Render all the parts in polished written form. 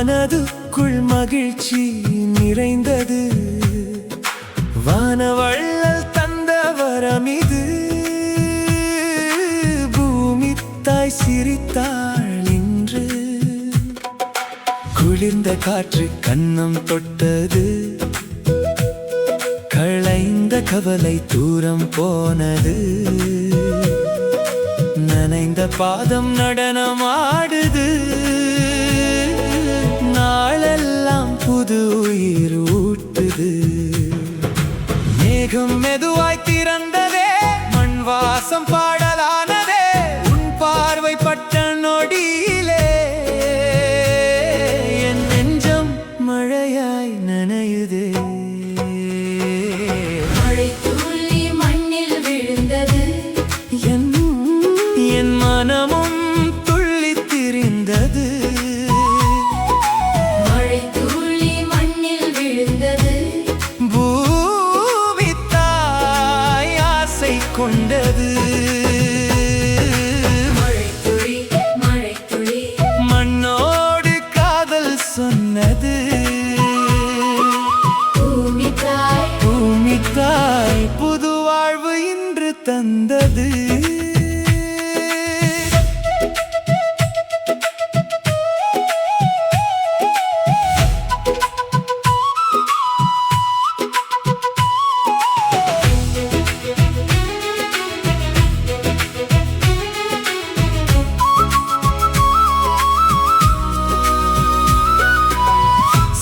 மனதுக்குள் மகிழ்ச்சி நிறைந்தது. வானவள்ளல் தந்த வரமிது. பூமி தாய் சிரித்தாள் இன்று. குளிர்ந்த காற்று கன்னம் தொட்டது. களைந்த கவலை தூரம் போனது. நனைந்த பாதம் நடனமாடுது. நாளெல்லாம் புது உயிர் ஊட்டுது. மேகம் மெதுவாய் திறந்ததே. மண் வாசம் பாடலானதே. உன் பார்வை பட்ட நொடியிலே என் நெஞ்சம் மழையாய் நனையுதே. என் மனமும் துள்ளித் திரிந்தது. மழை துளி மண்ணில் விழுந்தது. பூமி தாய் ஆசை கொண்டது. மழை துளி மண்ணோடு காதல் சொன்னது. பூமி தாய் புது வாழ்வு இன்று தந்தது.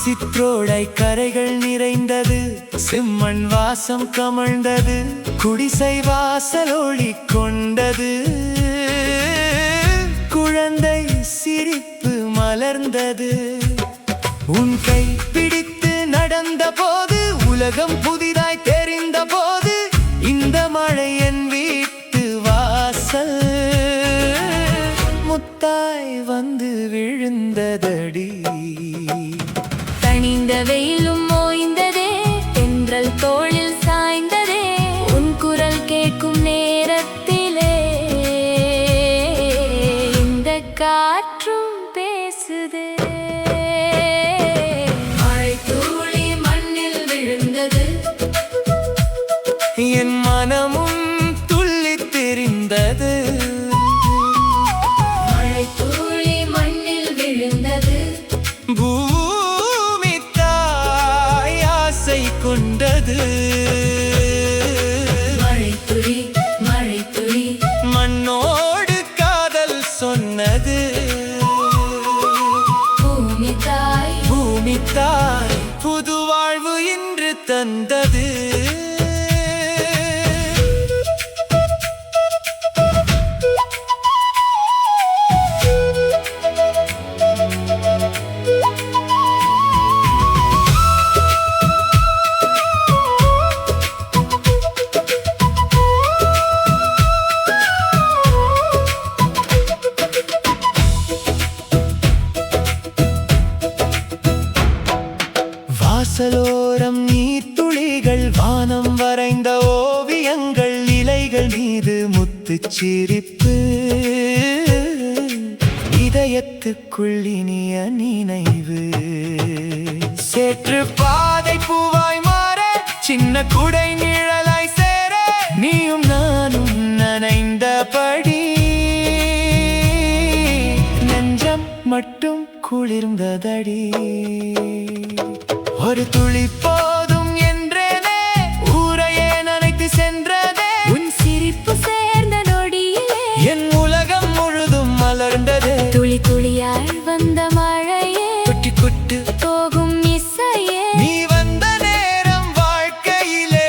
சிற்றோடை கரைகள் நிறைந்தது. செம்மண் வாசம் கமழ்ந்தது. குடிசை வாசல் ஒளி கொண்டது. குழந்தை சிரிப்பு மலர்ந்தது. உன் கை பிடித்து நடந்த போது உலகம் புதிதாய் தெரிந்த போது இந்த மழை என் வீட்டு வாசல் முத்தாய் வந்து விழுந்ததடி. தணிந்த வெயிலும் ஓய்ந்ததே. தென்றல் தோளில் சாய்ந்ததே. உன் குரல் கேட்கும் நேரத்திலே இந்த காற்றும் பேசுதே. மழை துளி மண்ணில் விழுந்தது. என் மனமும் துள்ளித் தெரிந்தது. மழை துளி மண்ணில் விழுந்தது. பூமி தாய் ஆசை கொண்டது. மழை துளி மண்ணோடு காதல் சொன்னது. பூமி தாய் புது வாழ்வு இன்று தந்தது. வாசலோரம் நீர்த்துளிகள். வானம் வரைந்த ஓவியங்கள். இலைகள் மீது முத்துச் சிரிப்பு. இதயத்துக்குள் இனிய நினைவு. சேற்று பாதை பூவாய் மாற. சின்ன குடை நிழலாய் சேர. நீயும் நானும் நனைந்தபடி நெஞ்சம் மட்டும் குளிர்ந்ததடி. ஒரு துளி போதும் என்றேனே. ஊரையே நனைத்து சென்றதே. உன் சிரிப்பு சேர்ந்த நொடியிலே என் உலகம் முழுதும் மலர்ந்தது. துளி துளியாய் வந்த மழையே. குட்டி குட்டு போகும் இசையே. நீ வந்த நேரம் வாழ்க்கையிலே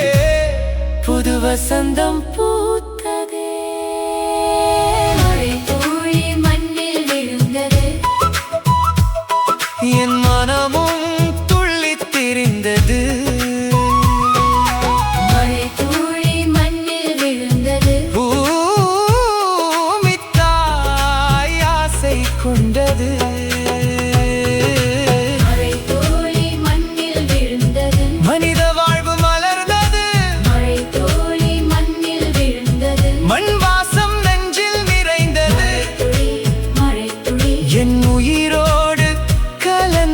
புது வசந்தம் பூத்ததே. மழை துளி மண்ணில் விழுந்தது. என் மனமும் துள்ளித் திரிந்தது. மழை துளி மண்ணில் விழுந்தது. பூமி தாய் ஆசை கொண்டது. மழை துளி மண்ணில் விழுந்தது. மனித வாழ்வு மலர்ந்தது. மழை துளி மண்ணில் விழுந்தது. மண் வாசம் நெஞ்சில் நிறைந்தது. மழை துளி என் உயிரோடு கலந்தது.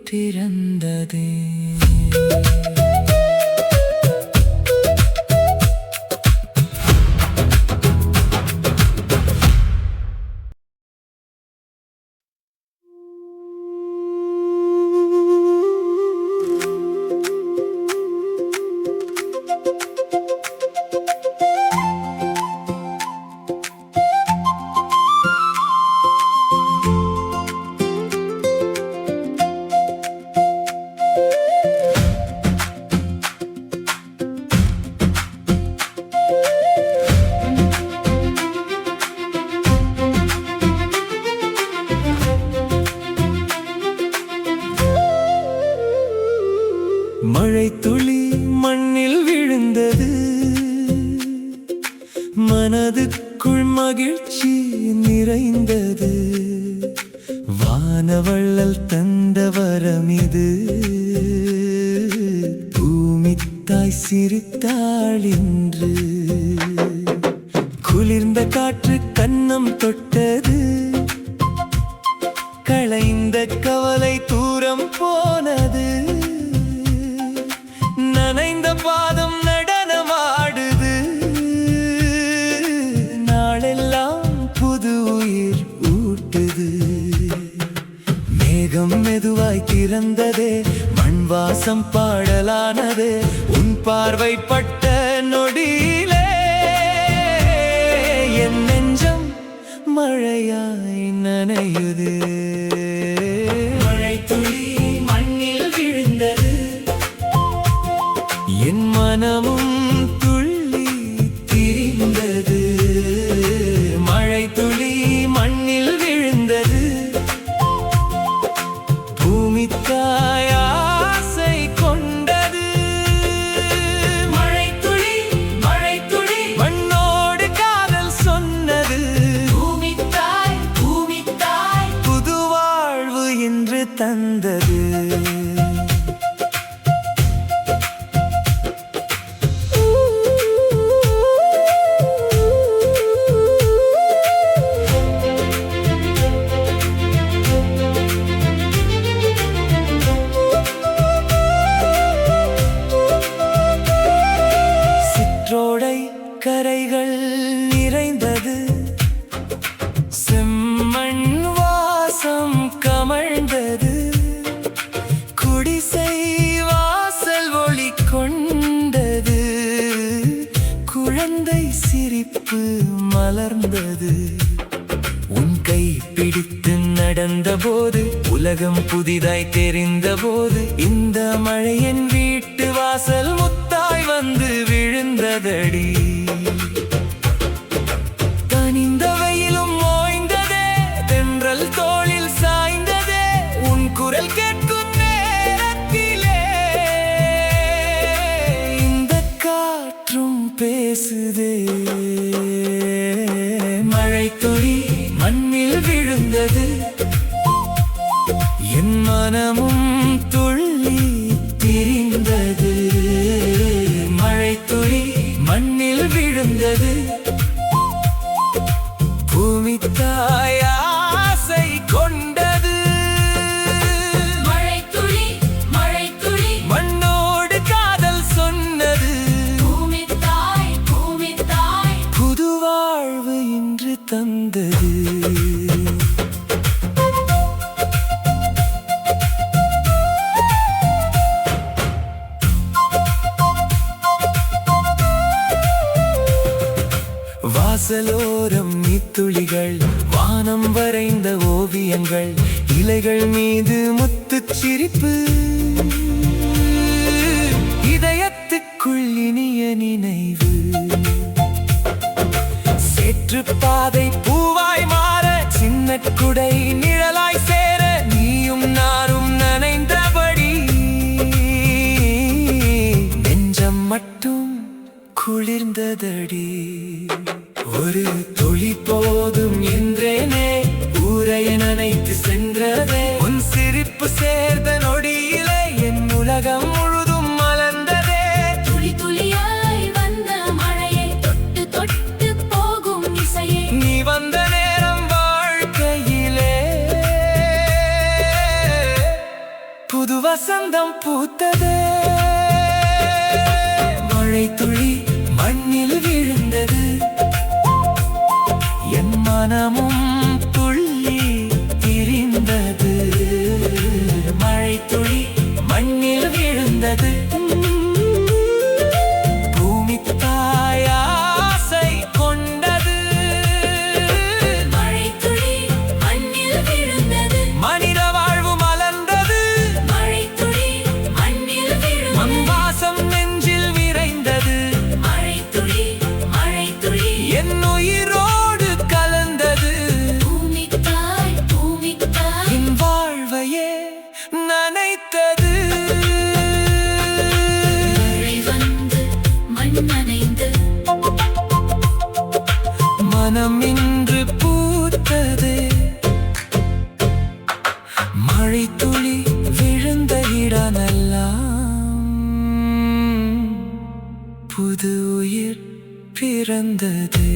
திறந்தது. மழைத்துளி மண்ணில் விழுந்தது, மனதுக்குள் மகிழ்ச்சி நிறைந்தது. வானவள்ளல் தந்த வரம் இது, பூமி தாய் சிரித்தாள் இன்று. குளிர்ந்த காற்று கன்னம் தொட்டது, களைந்த கவலை தூரம் போனது. நனைந்த பாதம் நடனமாடுது, நாளெல்லாம் புது உயிர் ஊட்டுது. மேகம் மெதுவாய் திறந்ததே, மண் வாசம் பாடலானதே. உன் பார்வை பட்ட நொடியிலே என் நெஞ்சம் மழையாய் நனையுது. மழைத்துளி மண்ணில் விழுந்தது, என் மனமும் துள்ளி திரிந்தது. மழைத்துளி மண்ணில் விழுந்தது, பூமி தாய் ஆசை கொண்டது. மழைத்துளி மழைத்துளி மண்ணோடு காதல் சொன்னது. பூமி தாய் புது வாழ்வு இன்று தந்தது. சிற்றோடை கரைகள் நிறைந்தது, செம்மண் வாசம் கமழ்ந்தது. குடிசை வாசல் ஒளி கொண்டது, குழந்தை சிரிப்பு மலர்ந்தது. உன் கை பிடித்து நடந்த போது, உலகம் புதிதாய் தெரிந்த போது, இந்த மழையின் வீட்டு வாசல் முத்தாய் வந்து விழுந்ததடி. தனிந்த வெயிலும் ஓய்ந்ததே, தென்றல் தோளில் சாய்ந்ததே. உன் குரல் கேட்கும் நேரத்திலே இந்த காற்றும் பேசுதே. மழைத்துளி மண்ணில் விழுந்தது, என் மனமும் துள்ளி திரிந்தது. மழைத்துளி மண்ணில் விழுந்தது, பூமி தாய் ஆசை கொண்டது. மழைத்துளி மண்ணோடு காதல் சொன்னது. பூமி தாய் புது வாழ்வு இன்று தந்தது. வாசலோரம் நீத்துளிகள், வானம் வரைந்த ஓவியங்கள். இலைகள் மீது முத்துச் சிரிப்பு, இதயத்துக்குள் இனிய நினைவு. சேற்று பாதை பூவாய் மாற, சின்ன குடை நிழலாய் சேர, நீயும் நானும் நனைந்தபடி. நெஞ்சம் மட்டும் குளிர்ந்ததடி. ஒரு துளி போதும் என்றேனே, ஊரைய நனைத்து சென்றதே. உன் சிரிப்பு சேர்ந்த நொடியிலே என் உலகம் முழுதும் மலர்ந்ததே. துளி துளியாய் வந்த மழையை தொட்டு தொட்டு போகும் இசையே. நீ வந்த நேரம் வாழ்க்கையிலே மழை துளி விழுந்த இடமெல்லாம் புது உயிர் பிறந்ததே.